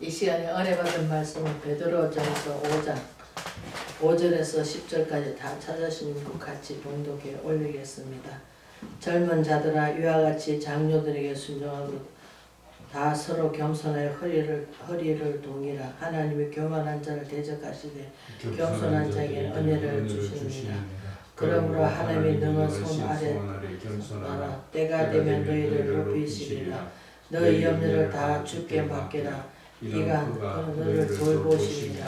이 시간에 은혜 받은 말씀은 베드로전서 5장 5절에서 10절까지 다 찾으시는 것 같이 봉독해 올리겠습니다. 젊은 자들아 이와 같이 장로들에게 순종하고 다 서로 겸손하여 허리를 동이라. 하나님이 교만한 자를 대적하시되 겸손한 자에게 은혜를 주시느니라. 그러므로 하나님이 능한 손 아래 나라 때가 되면 너희를 높이시리라. 너희 염려를 다 주께 맡기라. 이가 너를 돌보시리라.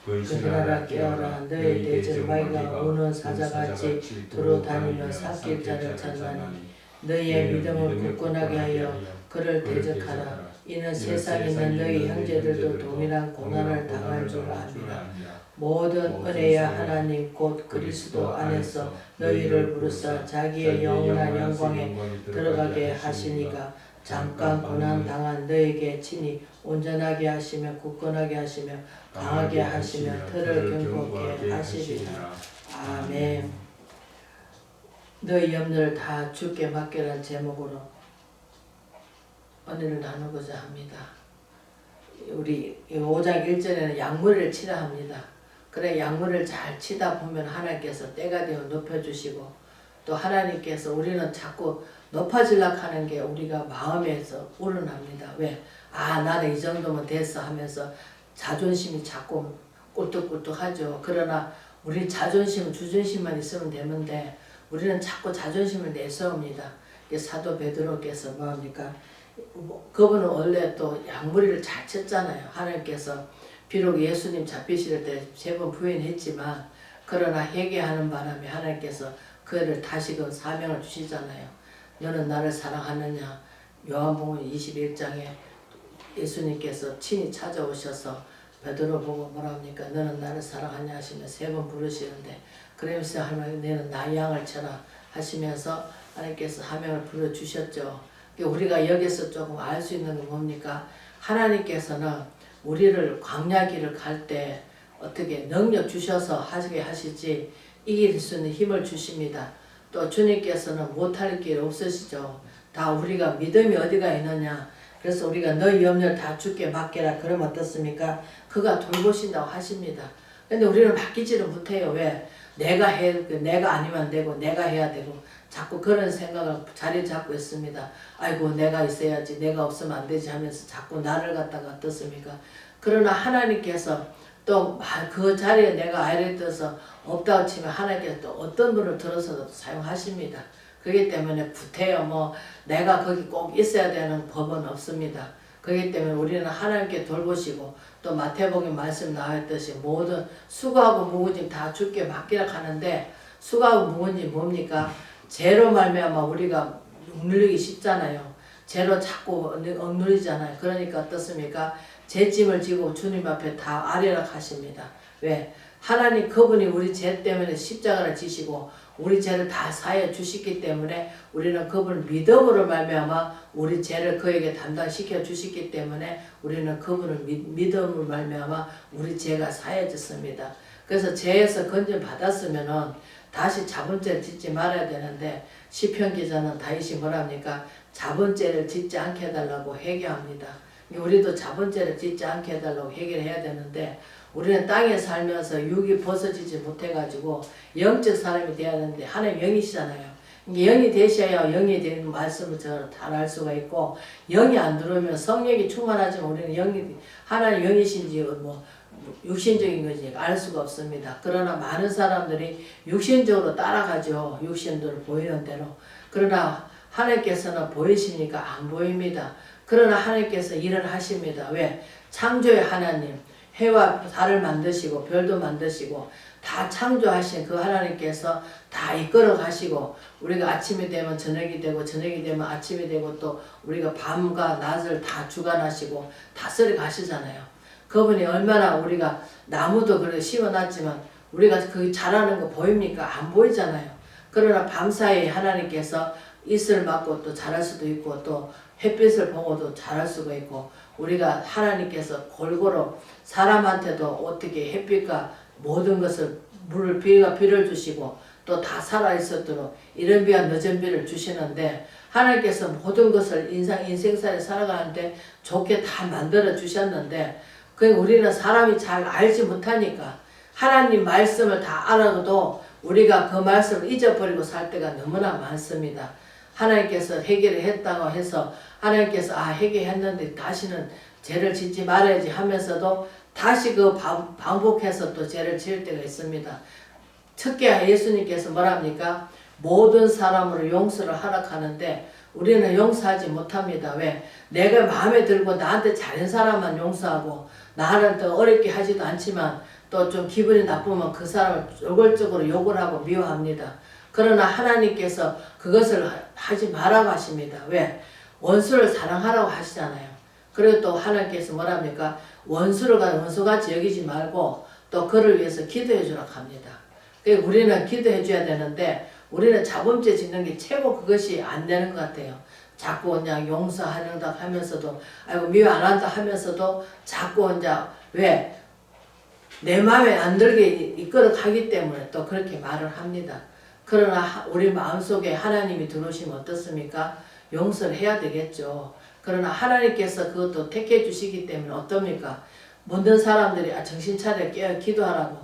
그들아 깨어라. 너희 대적 마귀가 우는 사자같이 두루 다니며 삭길 자를 찾나니 너희의 믿음을 굳건하게 하여 그를 대적하라. 이는 세상에 있는 너희 형제들도 동일한 고난을 당할 줄 아니라. 모든 은혜야 하나님 곧 그리스도 안에서 너희를 부르사 자기의 영원한 영광에 들어가게 하시니가 잠깐 고난 당한 너에게 친히 온전하게 하시며 굳건하게 하시며 강하게 하시며 틀을 견고하게 하시리라. 아멘. 너희 염려를 다 주께 맡기라는 제목으로 은혜를 나누고자 합니다. 우리 5장 1절에는 양무리를 치라 합니다. 그래 양무리를 잘 치다 보면 하나님께서 때가 되어 높여주시고 또 하나님께서 우리는 자꾸 높아지려고 하는 게 우리가 마음에서 우러납니다. 왜? 아 나는 이 정도면 됐어 하면서 자존심이 자꾸 꿀뚝꿀뚝하죠. 그러나 우리 자존심, 주존심만 있으면 되는데 우리는 자꾸 자존심을 내세웁니다. 사도 베드로께서 뭐합니까? 그분은 원래 또 양무리를 잘 쳤잖아요. 하나님께서 비록 예수님 잡히실 때 3번 부인했지만 그러나 회개하는 바람에 하나님께서 그를 다시금 사명을 주시잖아요. 너는 나를 사랑하느냐? 요한복음 21장에 예수님께서 친히 찾아오셔서 베드로 보고 뭐라 합니까? 너는 나를 사랑하냐 하시며 3번 부르시는데 그러면서 하나님 너는 나의 양을 쳐라 하시면서 하나님께서 사명을 불러주셨죠. 우리가 여기서 조금 알 수 있는 건 뭡니까? 하나님께서는 우리를 광야길을 갈 때 어떻게 능력 주셔서 하게 하시지 이길 수 있는 힘을 주십니다. 또 주님께서는 못할 길 없으시죠. 다 우리가 믿음이 어디가 있느냐. 그래서 우리가 너희 염려를 다 주께 맡겨라. 그러면 어떻습니까? 그가 돌보신다고 하십니다. 근데 우리는 맡기지를 못해요. 왜? 내가 아니면 안 되고 내가 해야 되고 자꾸 그런 생각을 자리 잡고 있습니다. 아이고 내가 있어야지 내가 없으면 안 되지 하면서 자꾸 나를 갖다가 어떻습니까? 그러나 하나님께서 또 그 자리에 내가 아이를 떠서 없다고 치면 하나님께서 또 어떤 분을 들어서도 사용하십니다. 그렇기 때문에 구태여 내가 거기 꼭 있어야 되는 법은 없습니다. 그렇기 때문에 우리는 하나님께 돌보시고 또 마태복음 말씀 나왔듯이 모든 수고하고 무거운 다 주께 맡기라 하는데 수고하고 무거운 뭡니까? 죄로 말미암아 우리가 억눌리기 쉽잖아요. 죄로 자꾸 억눌리잖아요. 그러니까 어떻습니까? 죄 짐을 지고 주님 앞에 다 아뢰라 하십니다. 왜? 하나님 그분이 우리 죄 때문에 십자가를 지시고 우리 죄를 다 사해 주시기 때문에 우리는 그분을 믿음으로 말미암아 우리 죄를 그에게 담당시켜 주시기 때문에 우리는 그분을 믿음으로 말미암아 우리 죄가 사해졌습니다. 그래서 죄에서 건져 받았으면은 다시 자본죄를 짓지 말아야 되는데 시편 기자는 다윗이 뭐랍니까? 자본죄를 짓지 않게 해달라고 회개합니다. 우리도 자본죄를 짓지 않게 해달라고 회개해야 되는데 우리는 땅에 살면서 육이 벗어지지 못해가지고 영적 사람이 돼야 되는데 하나님 영이시잖아요. 영이 되셔야 영이 되는 말씀을 잘 알 수가 있고 영이 안 들어오면 성령이 충만하지만 우리는 하나님 영이신지 육신적인 건지 알 수가 없습니다. 그러나 많은 사람들이 육신적으로 따라가죠. 육신들 보이는 대로. 그러나 하나님께서는 보이십니까? 안 보입니다. 그러나 하나님께서 일을 하십니다. 왜? 창조의 하나님, 해와 달을 만드시고 별도 만드시고 다 창조하신 그 하나님께서 다 이끌어 가시고 우리가 아침이 되면 저녁이 되고 저녁이 되면 아침이 되고 또 우리가 밤과 낮을 다 주관하시고 다스려 가시잖아요. 그분이 얼마나 우리가 나무도 그렇게 심어놨지만 우리가 그 자라는 거 보입니까? 안 보이잖아요. 그러나 밤사이에 하나님께서 이슬 맞고 또 자랄 수도 있고 또 햇빛을 보고도 자랄 수가 있고 우리가 하나님께서 골고루 사람한테도 어떻게 햇빛과 모든 것을 비를 주시고 또 다 살아있었도록 이런 비와 늦은 비를 주시는데 하나님께서 모든 것을 인생살이 살아가는데 좋게 다 만들어 주셨는데 그 우리는 사람이 잘 알지 못하니까 하나님 말씀을 다 알아도 우리가 그 말씀을 잊어버리고 살 때가 너무나 많습니다. 하나님께서 해결을 했다고 해서 하나님께서 해결했는데 다시는 죄를 짓지 말아야지 하면서도 다시 그 반복해서 또 죄를 지을 때가 있습니다. 특히 예수님께서 뭐랍니까? 모든 사람으로 용서를 하라 하는데 우리는 용서하지 못합니다. 왜? 내가 마음에 들고 나한테 잘한 사람만 용서하고 나를 더 어렵게 하지도 않지만 또 좀 기분이 나쁘면 그 사람을 노골적으로 욕을 하고 미워합니다. 그러나 하나님께서 그것을 하지 말라고 하십니다. 왜? 원수를 사랑하라고 하시잖아요. 그리고 또 하나님께서 뭐랍니까? 원수를 원수같이 여기지 말고 또 그를 위해서 기도해 주라고 합니다. 우리는 기도해 줘야 되는데 우리는 자범죄 짓는 게 최고 그것이 안 되는 것 같아요. 자꾸 그냥 용서하는다 하면서도 아이고 미워 안 한다 하면서도 자꾸 이제 왜? 내 마음에 안 들게 이끌어 가기 때문에 또 그렇게 말을 합니다. 그러나 우리 마음속에 하나님이 들어오시면 어떻습니까? 용서를 해야 되겠죠. 그러나 하나님께서 그것도 택해 주시기 때문에 어떻습니까? 모든 사람들이 정신 차려 깨어 기도하라고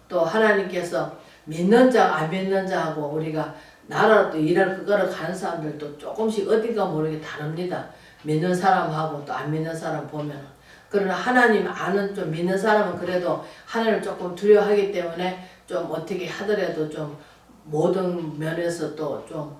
또 하나님께서 믿는 자 안 믿는 자하고 우리가 나라로 또 일을 그거를 가는 사람들도 조금씩 어딘가 모르게 다릅니다. 믿는 사람하고 또 안 믿는 사람 보면 그러나 하나님 아는 좀 믿는 사람은 그래도 하나님을 조금 두려워하기 때문에 좀 어떻게 하더라도 좀 모든 면에서 또 좀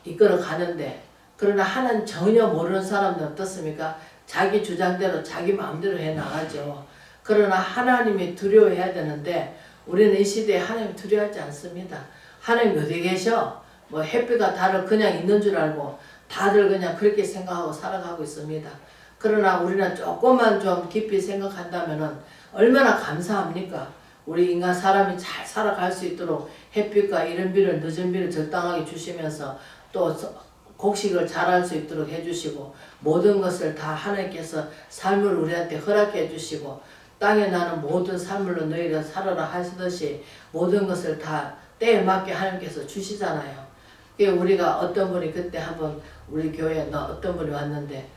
이끌어 가는데 그러나 하나님 전혀 모르는 사람들 어떻습니까? 자기 주장대로 자기 마음대로 해 나가죠. 그러나 하나님이 두려워해야 되는데 우리는 이 시대에 하나님 두려워하지 않습니다. 하나님 어디 계셔? 뭐 햇빛과 달을 그냥 있는 줄 알고 다들 그냥 그렇게 생각하고 살아가고 있습니다. 그러나 우리는 조금만 좀 깊이 생각한다면 얼마나 감사합니까? 우리 인간 사람이 잘 살아갈 수 있도록 햇빛과 이른 비를 늦은 비를 적당하게 주시면서 또 곡식을 자랄 수 있도록 해주시고 모든 것을 다 하나님께서 삶을 우리한테 허락해 주시고 땅에 나는 모든 산물로 너희가 살아라 하시듯이 모든 것을 다 때에 맞게 하나님께서 주시잖아요. 우리가 어떤 분이 그때 한번 우리 교회에 어떤 분이 왔는데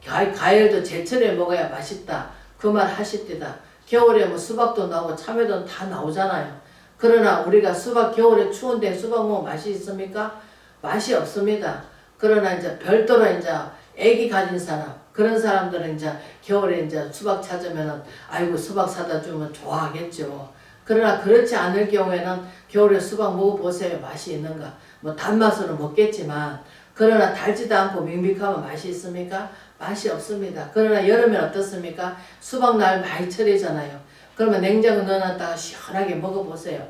과일도 제철에 먹어야 맛있다 그 말 하실 때다. 겨울에 뭐 수박도 나오고 참외도 다 나오잖아요. 그러나 우리가 수박 겨울에 추운데 수박 먹으면 맛이 있습니까? 맛이 없습니다. 그러나 이제 별도로 이제 애기 가진 사람 그런 사람들은 이제 겨울에 이제 수박 찾으면은 아이고 수박 사다 주면 좋아하겠죠. 그러나 그렇지 않을 경우에는 겨울에 수박 먹어보세요. 맛이 있는가? 뭐 단맛으로 먹겠지만 그러나 달지도 않고 밍밍하면 맛이 있습니까? 맛이 없습니다. 그러나 여름엔 어떻습니까? 수박날 많이 철이잖아요. 그러면 냉장고 넣어놨다가 시원하게 먹어보세요.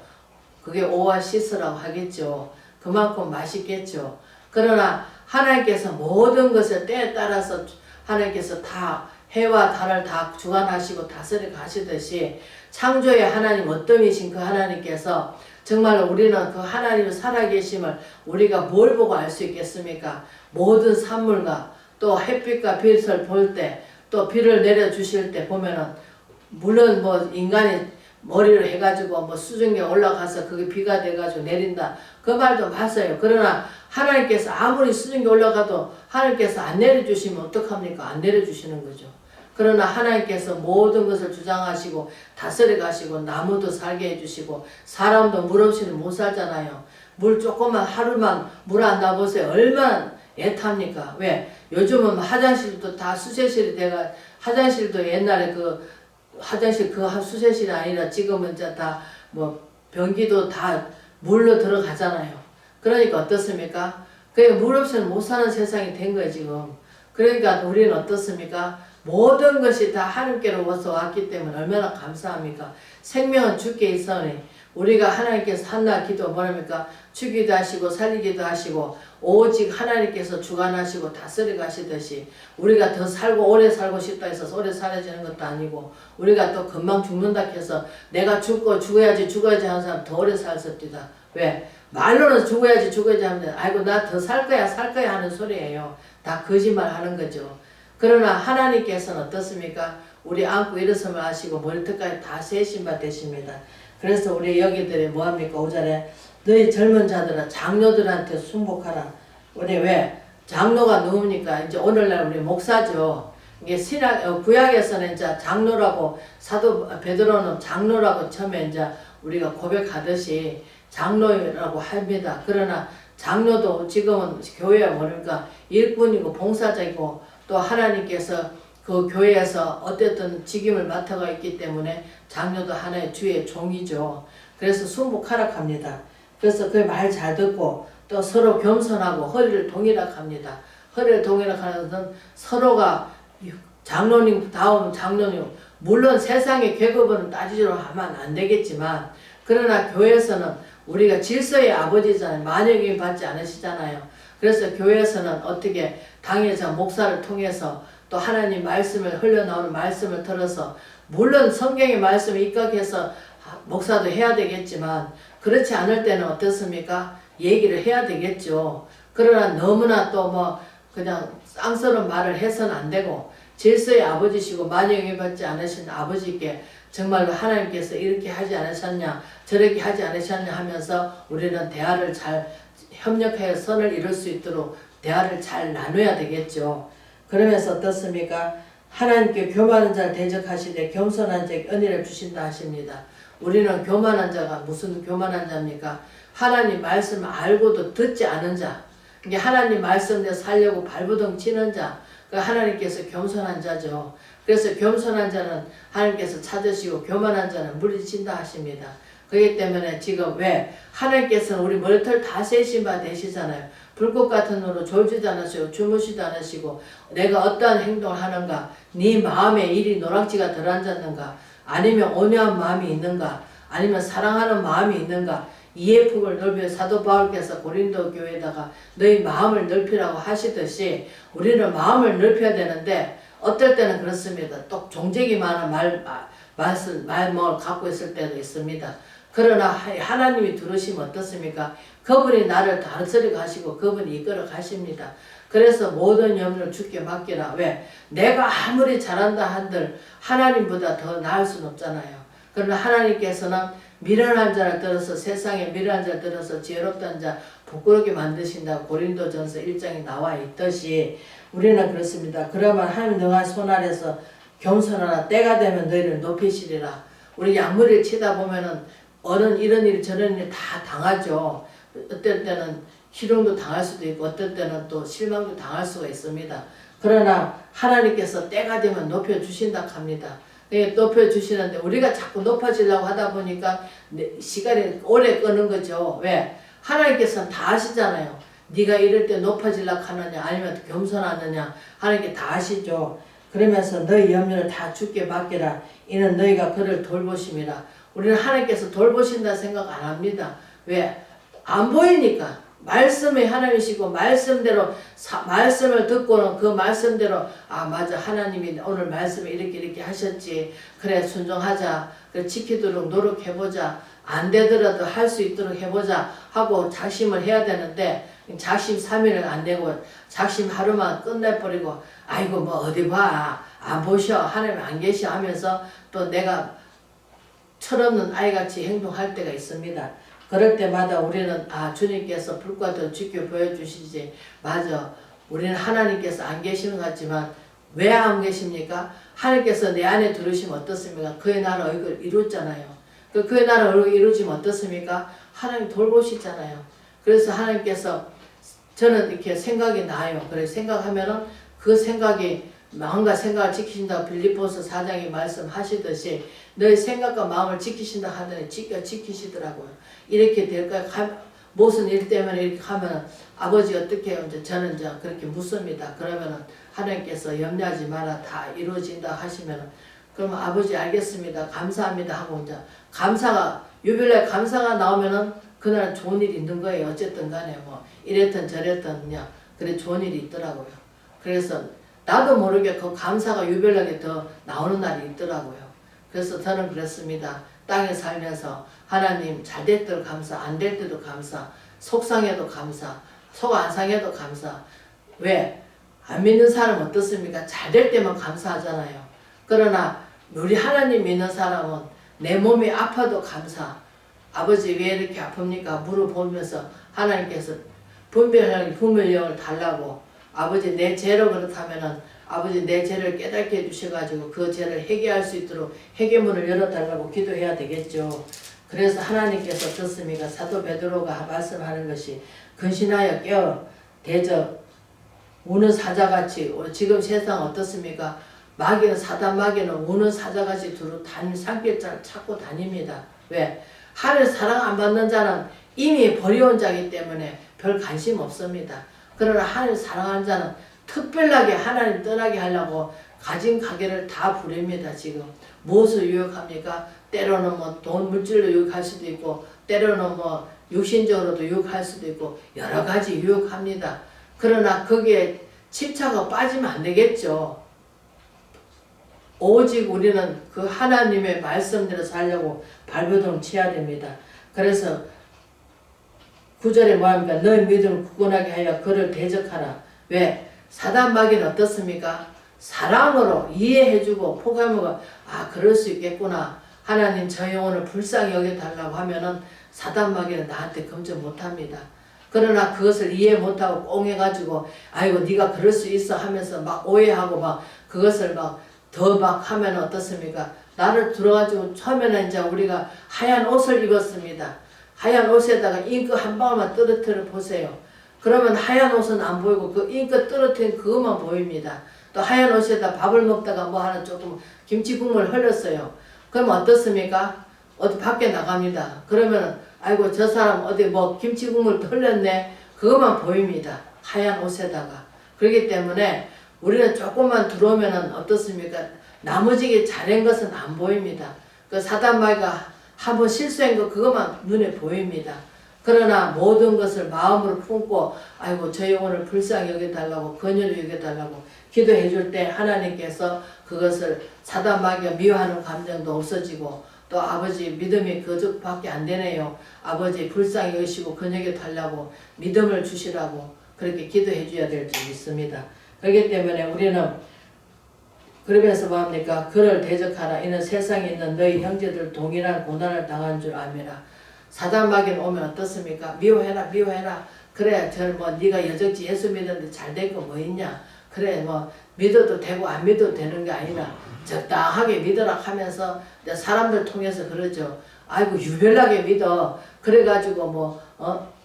그게 오아시스라고 하겠죠. 그만큼 맛있겠죠. 그러나 하나님께서 모든 것을 때에 따라서 하나님께서 다 해와 달을 다 주관하시고 다스려 가시듯이 창조의 하나님 어떠이신 그 하나님께서 정말 우리는 그 하나님의 살아계심을 우리가 뭘 보고 알 수 있겠습니까? 모든 산물과 또 햇빛과 빛을 볼 때 또 비를 내려주실 때 보면은 물론 뭐 인간이 머리를 해가지고 뭐 수증기에 올라가서 그게 비가 돼가지고 내린다 그 말도 맞아요. 그러나 하나님께서 아무리 수증기 올라가도 하나님께서 안 내려주시면 어떡합니까? 안 내려주시는 거죠. 그러나 하나님께서 모든 것을 주장하시고 다스려 가시고 나무도 살게 해주시고 사람도 물 없이는 못 살잖아요. 물 조금만 하루만 물 안 나보세요. 얼마나 애탑니까? 왜? 요즘은 화장실도 다 수세실이 돼가 화장실도 옛날에 그 화장실 그 수세실이 아니라 지금은 이제 다 뭐 변기도 다 물로 들어가잖아요. 그러니까 어떻습니까? 그게 물 없이는 못 사는 세상이 된 거예요 지금. 그러니까 우리는 어떻습니까? 모든 것이 다 하나님께로부터 왔기 때문에 얼마나 감사합니까? 생명은 주께 있으니 우리가 하나님께서 한날 기도 뭐랍니까? 주기도 하시고 살리기도 하시고 오직 하나님께서 주관하시고 다스려 가시듯이 우리가 더 살고 오래 살고 싶다 해서 오래 살아지는 것도 아니고 우리가 또 금방 죽는다 해서 내가 죽어야지 하는 사람 더 오래 살습니다. 왜? 말로는 죽어야지 하는데 아이고 나 더 살 거야 하는 소리예요. 다 거짓말 하는 거죠. 그러나 하나님께서는 어떻습니까? 우리 안고 일어섬을 하시고 머리끝까지 다 세신 바 되십니다. 그래서 우리 여기들이 뭐합니까? 5절에 너희 젊은 자들아 장로들한테 순복하라. 우리 왜 장로가 누굽니까? 이제 오늘날 우리 목사죠. 이게 구약에서는 이제 장로라고 사도 베드로는 장로라고 처음에 이제 우리가 고백하듯이 장로라고 합니다. 그러나 장로도 지금은 교회에 모르니까 일꾼이고 봉사자이고 또 하나님께서 그 교회에서 어쨌든 직임을 맡아가 있기 때문에 장로도 하나의 주의 종이죠. 그래서 순복하라 합니다. 그래서 그 말 잘 듣고 또 서로 겸손하고 허리를 동이락 합니다. 허리를 동이락 하는 것은 서로가 장로님 다음 장로님 물론 세상의 계급은 따지려 하면 안 되겠지만 그러나 교회에서는 우리가 질서의 아버지잖아요. 만역이 받지 않으시잖아요. 그래서 교회에서는 어떻게 당회자 목사를 통해서 또 하나님 말씀을 흘러나오는 말씀을 들어서 물론 성경의 말씀을 입각해서 목사도 해야 되겠지만 그렇지 않을 때는 어떻습니까? 얘기를 해야 되겠죠. 그러나 너무나 또 뭐 그냥 쌍스러운 말을 해서는 안 되고 질서의 아버지시고 만영이 받지 않으신 아버지께 정말로 하나님께서 이렇게 하지 않으셨냐 저렇게 하지 않으셨냐 하면서 우리는 대화를 잘 협력하여 선을 이룰 수 있도록 대화를 잘 나눠야 되겠죠. 그러면서 어떻습니까? 하나님께 교만한 자를 대적하시되 겸손한 자에게 은혜를 주신다 하십니다. 우리는 교만한 자가 무슨 교만한 자입니까? 하나님 말씀을 알고도 듣지 않은 자, 이게 하나님 말씀대로 살려고 발부둥 치는 자, 그 하나님께서 겸손한 자죠. 그래서 겸손한 자는 하나님께서 찾으시고 교만한 자는 물리친다 하십니다. 그렇기 때문에 지금 왜 하나님께서는 우리 머리털 다 세신 바 되시잖아요. 불꽃 같은 눈으로 졸지도 않으시고 주무시도 않으시고 내가 어떠한 행동을 하는가, 네 마음에 일이 노락지가 덜 앉았는가, 아니면 온유한 마음이 있는가, 아니면 사랑하는 마음이 있는가, 이해 폭을 넓혀 사도 바울께서 고린도 교회에다가 너희 마음을 넓히라고 하시듯이 우리는 마음을 넓혀야 되는데 어떨 때는 그렇습니다. 또 종직이 많은 말을 갖고 있을 때도 있습니다. 그러나 하나님이 들으시면 어떻습니까? 그분이 나를 다스려 가시고 그분이 이끌어 가십니다. 그래서 모든 염려를 주께 맡기라. 왜? 내가 아무리 잘한다 한들 하나님보다 더 나을 수는 없잖아요. 그러나 하나님께서는 미련한 자를 들어서 세상에 미련한 자를 들어서 지혜롭다는 자 부끄럽게 만드신다고 고린도전서 1장에 나와 있듯이 우리는 그렇습니다. 그러면 하나님 너가 손 아래서 겸손하라. 때가 되면 너희를 높이시리라. 우리 약물을 치다 보면은 어른 이런 일 저런 일 다 당하죠. 어떨 때는 희롱도 당할 수도 있고 어떨 때는 또 실망도 당할 수가 있습니다. 그러나 하나님께서 때가 되면 높여주신다 합니다. 높여주시는데 우리가 자꾸 높아지려고 하다 보니까 시간이 오래 끄는 거죠. 왜? 하나님께서는 다 아시잖아요. 네가 이럴 때 높아지려고 하느냐 아니면 겸손하느냐 하나님께 다 아시죠. 그러면서 너희 염려를 다 주께 맡기라. 이는 너희가 그를 돌보심이라. 우리는 하나님께서 돌보신다 생각 안 합니다. 왜? 안 보이니까. 말씀이 하나님이시고 말씀대로 말씀을 듣고는 그 말씀대로 아 맞아 하나님이 오늘 말씀에 이렇게 하셨지 그래 순종하자 그래 지키도록 노력해보자 안 되더라도 할 수 있도록 해보자 하고 작심을 해야 되는데 작심 3일을 안 되고 작심 하루만 끝내버리고 아이고 뭐 어디 봐 안 보셔 하나님 안 계셔 하면서 또 내가 철없는 아이같이 행동할 때가 있습니다. 그럴 때마다 우리는 아 주님께서 불과 더 지켜 보여주시지 맞아 우리는 하나님께서 안 계시는 것 같지만 왜 안 계십니까? 하나님께서 내 안에 들으시면 어떻습니까? 그의 나라 얼굴 이뤘잖아요. 그의 나라 얼굴 이루어지면 어떻습니까? 하나님 돌보시잖아요. 그래서 하나님께서 저는 이렇게 생각이 나요. 그래서 생각하면은 그 생각이 마음과 생각을 지키신다고 빌립보서 4장에 말씀하시듯이 너의 생각과 마음을 지키신다 하더니 지키시더라고요. 이렇게 될까요? 무슨 일 때문에 이렇게 하면 아버지 어떻게 해요? 저는 이제 그렇게 묻습니다. 그러면은 하나님께서 염려하지 마라 다 이루어진다 하시면은 그러면 아버지 알겠습니다. 감사합니다 하고 이제 감사가 유별날 감사가 나오면은 그날은 좋은 일이 있는 거예요. 어쨌든 간에 뭐 이랬든 저랬든 그냥 그래 좋은 일이 있더라고요. 그래서 나도 모르게 그 감사가 유별나게 더 나오는 날이 있더라고요. 그래서 저는 그렇습니다. 땅에 살면서 하나님 잘 될 때도 감사, 안 될 때도 감사, 속상해도 감사, 속 안 상해도 감사. 왜? 안 믿는 사람 어떻습니까? 잘 될 때만 감사하잖아요. 그러나 우리 하나님 믿는 사람은 내 몸이 아파도 감사, 아버지 왜 이렇게 아픕니까? 물어보면서 하나님께서 분별력을 달라고 아버지 내 죄로 그렇다면은 아버지 내 죄를 깨닫게 해주셔가지고 그 죄를 회개할 수 있도록 회개문을 열어달라고 기도해야 되겠죠. 그래서 하나님께서 어떻습니까? 사도 베드로가 말씀하는 것이 근신하여 깨어 대적 우는 사자같이 지금 세상 어떻습니까? 마귀는 사단 마귀는 우는 사자같이 두루 산길을 찾고 다닙니다. 왜? 하늘 사랑 안 받는 자는 이미 버려온 자이기 때문에 별 관심 없습니다. 그러나 하늘 사랑하는 자는 특별하게 하나님 떠나게 하려고 가진 가게를 다 부립니다. 지금 무엇을 유혹합니까? 때로는 뭐 돈 물질로 유혹할 수도 있고 때로는 뭐 육신적으로도 유혹할 수도 있고 여러 가지 유혹합니다. 그러나 거기에 집착하고 빠지면 안 되겠죠. 오직 우리는 그 하나님의 말씀대로 살려고 발버둥 쳐야 됩니다. 그래서 9절에 뭐합니까? 너희 믿음을 굳건하게 하여 그를 대적하라. 왜? 사단 마귀는 어떻습니까? 사랑으로 이해해주고 포기하면 그럴 수 있겠구나. 하나님 저 영혼을 불쌍히 여겨달라고 하면은 사단 마귀는 나한테 검증 못합니다. 그러나 그것을 이해 못하고 꽁해가지고 아이고 네가 그럴 수 있어 하면서 막 오해하고 막 그것을 막 더 막 하면 어떻습니까? 나를 들어가지고 처음에는 이제 우리가 하얀 옷을 입었습니다. 하얀 옷에다가 잉크 한 방울만 떨어뜨려 보세요. 그러면 하얀 옷은 안 보이고 그 잉크 떨어뜨린 그것만 보입니다. 또 하얀 옷에다 밥을 먹다가 뭐 하나 조금 김치 국물 흘렸어요. 그럼 어떻습니까? 어디 밖에 나갑니다. 그러면 아이고 저 사람 어디 뭐 김치 국물 흘렸네. 그것만 보입니다. 하얀 옷에다가. 그렇기 때문에 우리는 조금만 들어오면은 어떻습니까? 나머지게 잘한 것은 안 보입니다. 그 사단 마귀가 한번 실수한 거 그것만 눈에 보입니다. 그러나 모든 것을 마음으로 품고 아이고 저 영혼을 불쌍히 여겨달라고 긍휼히 여겨달라고 기도해 줄 때 하나님께서 그것을 사단 마귀가 미워하는 감정도 없어지고 또 아버지 믿음이 그것밖에 안 되네요. 아버지 불쌍히 여기시고 긍휼히 달라고 믿음을 주시라고 그렇게 기도해 줘야 될 줄 믿습니다. 그렇기 때문에 우리는 그러면서 뭐합니까? 그를 대적하라. 이는 세상에 있는 너희 형제들 동일한 고난을 당한 줄 아미라. 사단 마귀는 오면 어떻습니까? 미워해라 미워해라. 그래 저는 뭐 네가 여적지 예수 믿었는데 잘 된 거 뭐 있냐. 그래 뭐 믿어도 되고 안 믿어도 되는 게 아니라 적당하게 믿어라 하면서 사람들 통해서 그러죠. 아이고 유별나게 믿어. 그래가지고 뭐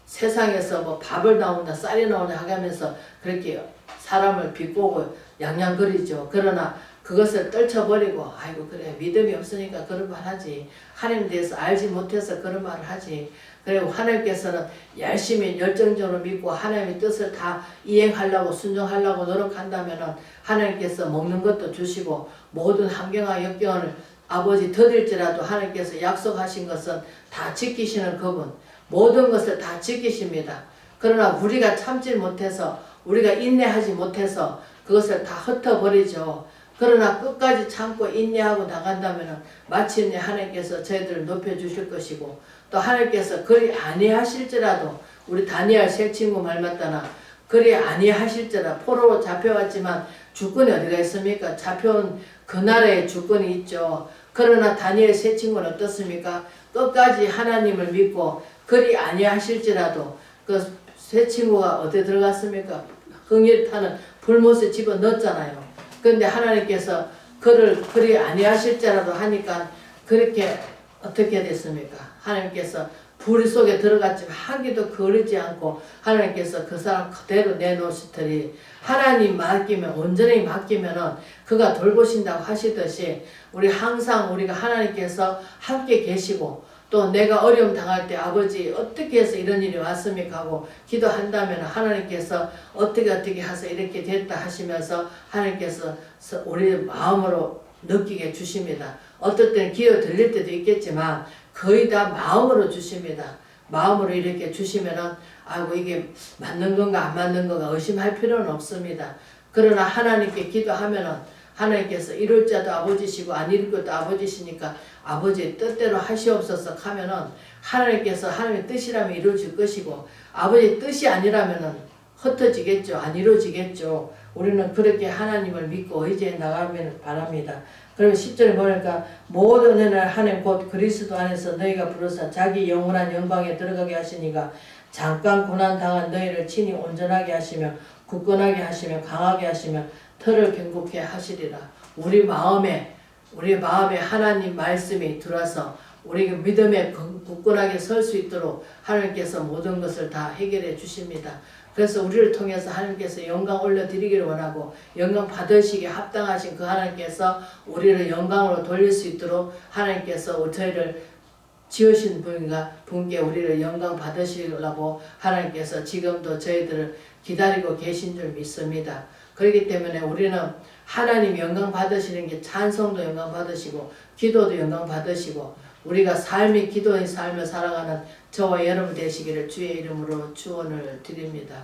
세상에서 뭐 밥을 나온다 쌀이 나온다 하면서 그렇게 사람을 비꼬고 양양거리죠. 그러나 그것을 떨쳐버리고 아이고 그래 믿음이 없으니까 그런 말 하지. 하나님에 대해서 알지 못해서 그런 말을 하지. 그리고 하나님께서는 열심히 열정적으로 믿고 하나님의 뜻을 다 이행하려고 순종하려고 노력한다면 하나님께서 먹는 것도 주시고 모든 환경과 역경을 아버지 더딜지라도 하나님께서 약속하신 것은 다 지키시는 그분 모든 것을 다 지키십니다. 그러나 우리가 참지 못해서 우리가 인내하지 못해서 그것을 다 흩어버리죠. 그러나 끝까지 참고 인내하고 나간다면 마침내 하나님께서 저희들을 높여주실 것이고 또 하나님께서 그리 아니하실지라도 우리 다니엘 세 친구 말 맞다나 그리 아니하실지라 포로로 잡혀갔지만 주권이 어디가 있습니까? 잡혀온 그 나라에 주권이 있죠. 그러나 다니엘 세 친구는 어떻습니까? 끝까지 하나님을 믿고 그리 아니하실지라도 그 세 친구가 어디 들어갔습니까? 흥일 타는 불못에 집어넣었잖아요. 그런데 하나님께서 그를 그리 아니하실지라도 하니까 그렇게 어떻게 됐습니까? 하나님께서 불 속에 들어갔지만 하기도 거리지 않고 하나님께서 그 사람 그대로 내놓으시더니 하나님 맡기면 온전히 맡기면은 그가 돌보신다고 하시듯이 우리 항상 우리가 하나님께서 함께 계시고 또 내가 어려움 당할 때 아버지 어떻게 해서 이런 일이 왔습니까 하고 기도한다면 하나님께서 어떻게 해서 이렇게 됐다 하시면서 하나님께서 우리 마음으로 느끼게 주십니다. 어떨 때는 귀로 들릴 때도 있겠지만 거의 다 마음으로 주십니다. 마음으로 이렇게 주시면은 아이고 이게 맞는 건가 안 맞는 건가 의심할 필요는 없습니다. 그러나 하나님께 기도하면은 하나님께서 이룰 자도 아버지시고 안 이룰 것도 아버지시니까 아버지의 뜻대로 하시옵소서 하면은 하나님께서 하나님의 뜻이라면 이루어질 것이고 아버지의 뜻이 아니라면은 흩어지겠죠. 안 이루어지겠죠. 우리는 그렇게 하나님을 믿고 의지해 나가면 바랍니다. 그리고 10절에 보니까 모든 은혜는 하나님 곧 그리스도 안에서 너희가 부르사 자기 영원한 영광에 들어가게 하시니가 잠깐 고난당한 너희를 친히 온전하게 하시며 굳건하게 하시며 강하게 하시며 털을 견고케 하시리라. 우리 마음에 하나님 말씀이 들어와서 우리 믿음에 굳건하게 설 수 있도록 하나님께서 모든 것을 다 해결해 주십니다. 그래서 우리를 통해서 하나님께서 영광 올려드리기를 원하고 영광 받으시기에 합당하신 그 하나님께서 우리를 영광으로 돌릴 수 있도록 하나님께서 저희를 지으신 분께 우리를 영광 받으시려고 하나님께서 지금도 저희들을 기다리고 계신 줄 믿습니다. 그렇기 때문에 우리는 하나님 영광 받으시는 게 찬송도 영광 받으시고 기도도 영광 받으시고 우리가 삶이 기도의 삶을 살아가는 저와 여러분 되시기를 주의 이름으로 축원을 드립니다.